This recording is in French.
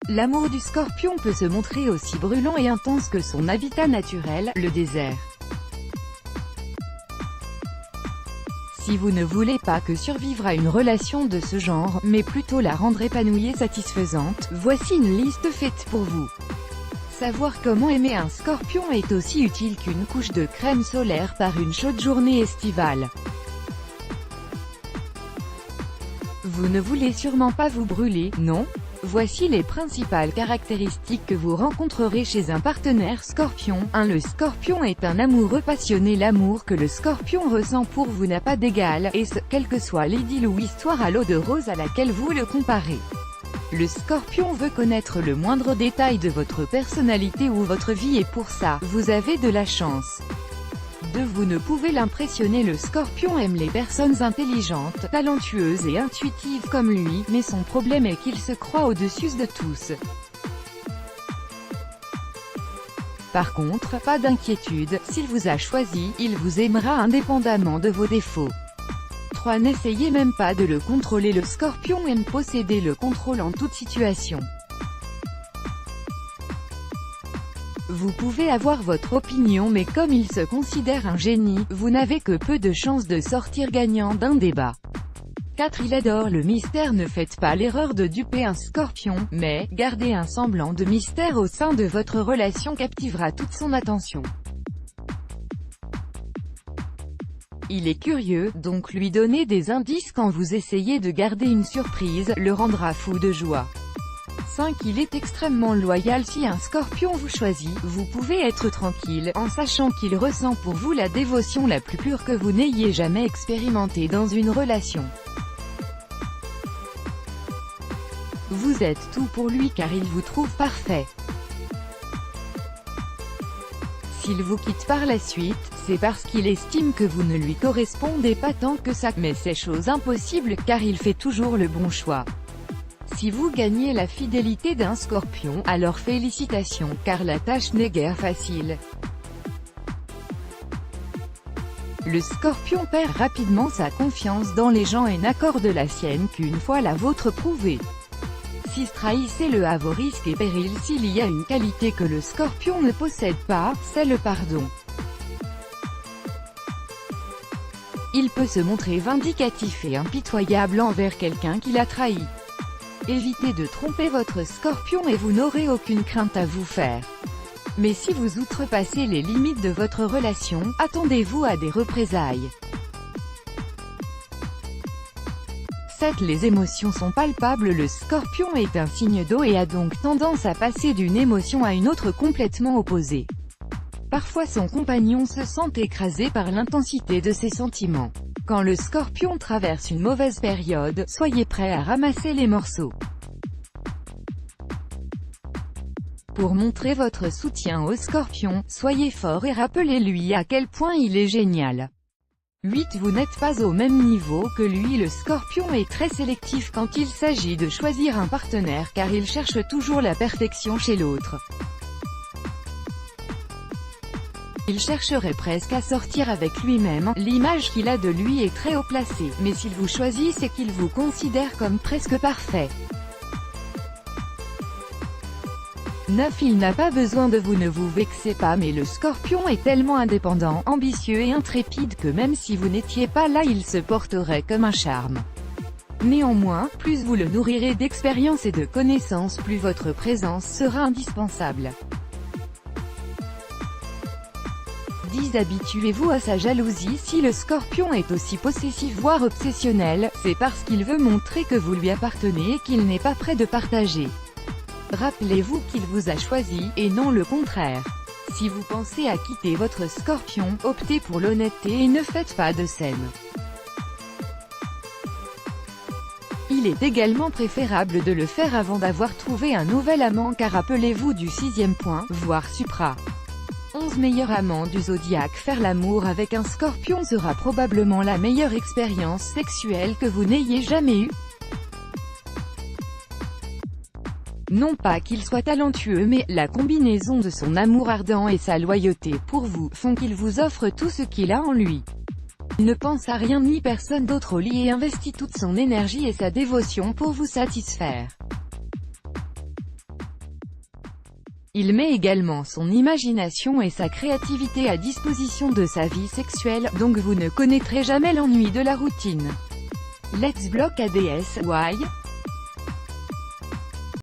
L'amour du Scorpion peut se montrer aussi brûlant et intense que son habitat naturel, le désert. Si vous ne voulez pas que survivre à une relation de ce genre, mais plutôt la rendre épanouie et satisfaisante, voici une liste faite pour vous. Savoir comment aimer un Scorpion est aussi utile qu'une couche de crème solaire par une chaude journée estivale. Vous ne voulez sûrement pas vous brûler, non? Voici les principales caractéristiques que vous rencontrerez chez un partenaire Scorpion. 1. Le Scorpion est un amoureux passionné. L'amour que le Scorpion ressent pour vous n'a pas d'égal, et ce, quelle que soit l'idylle ou histoire à l'eau de rose à laquelle vous le comparez. Le Scorpion veut connaître le moindre détail de votre personnalité ou votre vie et pour ça, vous avez de la chance. 2. Vous ne pouvez l'impressionner. Le Scorpion aime les personnes intelligentes, talentueuses et intuitives comme lui, mais son problème est qu'il se croit au-dessus de tous. Par contre, pas d'inquiétude, s'il vous a choisi, il vous aimera indépendamment de vos défauts. 3. N'essayez même pas de le contrôler. Le Scorpion aime posséder le contrôle en toute situation. Vous pouvez avoir votre opinion mais comme il se considère un génie, vous n'avez que peu de chances de sortir gagnant d'un débat. 4. Il adore le mystère. Ne faites pas l'erreur de duper un Scorpion, mais gardez un semblant de mystère au sein de votre relation captivera toute son attention. Il est curieux, donc lui donner des indices quand vous essayez de garder une surprise, le rendra fou de joie. 5. Il est extrêmement loyal. Si un Scorpion vous choisit, vous pouvez être tranquille, en sachant qu'il ressent pour vous la dévotion la plus pure que vous n'ayez jamais expérimentée dans une relation. Vous êtes tout pour lui car il vous trouve parfait. S'il vous quitte par la suite, c'est parce qu'il estime que vous ne lui correspondez pas tant que ça, mais c'est chose impossible car il fait toujours le bon choix. Si vous gagnez la fidélité d'un Scorpion, alors félicitations, car la tâche n'est guère facile. Le Scorpion perd rapidement sa confiance dans les gens et n'accorde la sienne qu'une fois la vôtre prouvée. 6. Trahissez-le à vos risques et périls. S'il y a une qualité que le Scorpion ne possède pas, c'est le pardon. Il peut se montrer vindicatif et impitoyable envers quelqu'un qui l'a trahi. Évitez de tromper votre Scorpion et vous n'aurez aucune crainte à vous faire. Mais si vous outrepassez les limites de votre relation, attendez-vous à des représailles. 7. Les émotions sont palpables. Le Scorpion est un signe d'eau et a donc tendance à passer d'une émotion à une autre complètement opposée. Parfois son compagnon se sent écrasé par l'intensité de ses sentiments. Quand le Scorpion traverse une mauvaise période, soyez prêt à ramasser les morceaux. Pour montrer votre soutien au Scorpion, soyez fort et rappelez-lui à quel point il est génial. 8. Vous n'êtes pas au même niveau que lui. Le Scorpion est très sélectif quand il s'agit de choisir un partenaire car il cherche toujours la perfection chez l'autre. Il chercherait presque à sortir avec lui-même, l'image qu'il a de lui est très haut placée, mais s'il vous choisit c'est qu'il vous considère comme presque parfait. 9. Il n'a pas besoin de vous. Ne vous vexez pas mais le Scorpion est tellement indépendant, ambitieux et intrépide que même si vous n'étiez pas là il se porterait comme un charme. Néanmoins, plus vous le nourrirez d'expérience et de connaissances, plus votre présence sera indispensable. 10. Habituez-vous à sa jalousie. Si le Scorpion est aussi possessif voire obsessionnel, c'est parce qu'il veut montrer que vous lui appartenez et qu'il n'est pas prêt de partager. Rappelez-vous qu'il vous a choisi, et non le contraire. Si vous pensez à quitter votre Scorpion, optez pour l'honnêteté et ne faites pas de scène. Il est également préférable de le faire avant d'avoir trouvé un nouvel amant car rappelez-vous du 6e point, voire supra. 11 meilleurs amants du zodiaque. Faire l'amour avec un Scorpion sera probablement la meilleure expérience sexuelle que vous n'ayez jamais eue. Non pas qu'il soit talentueux mais, la combinaison de son amour ardent et sa loyauté pour vous, font qu'il vous offre tout ce qu'il a en lui. Il ne pense à rien ni personne d'autre au lit et investit toute son énergie et sa dévotion pour vous satisfaire. Il met également son imagination et sa créativité à disposition de sa vie sexuelle, donc vous ne connaîtrez jamais l'ennui de la routine. Let's block ADS, why?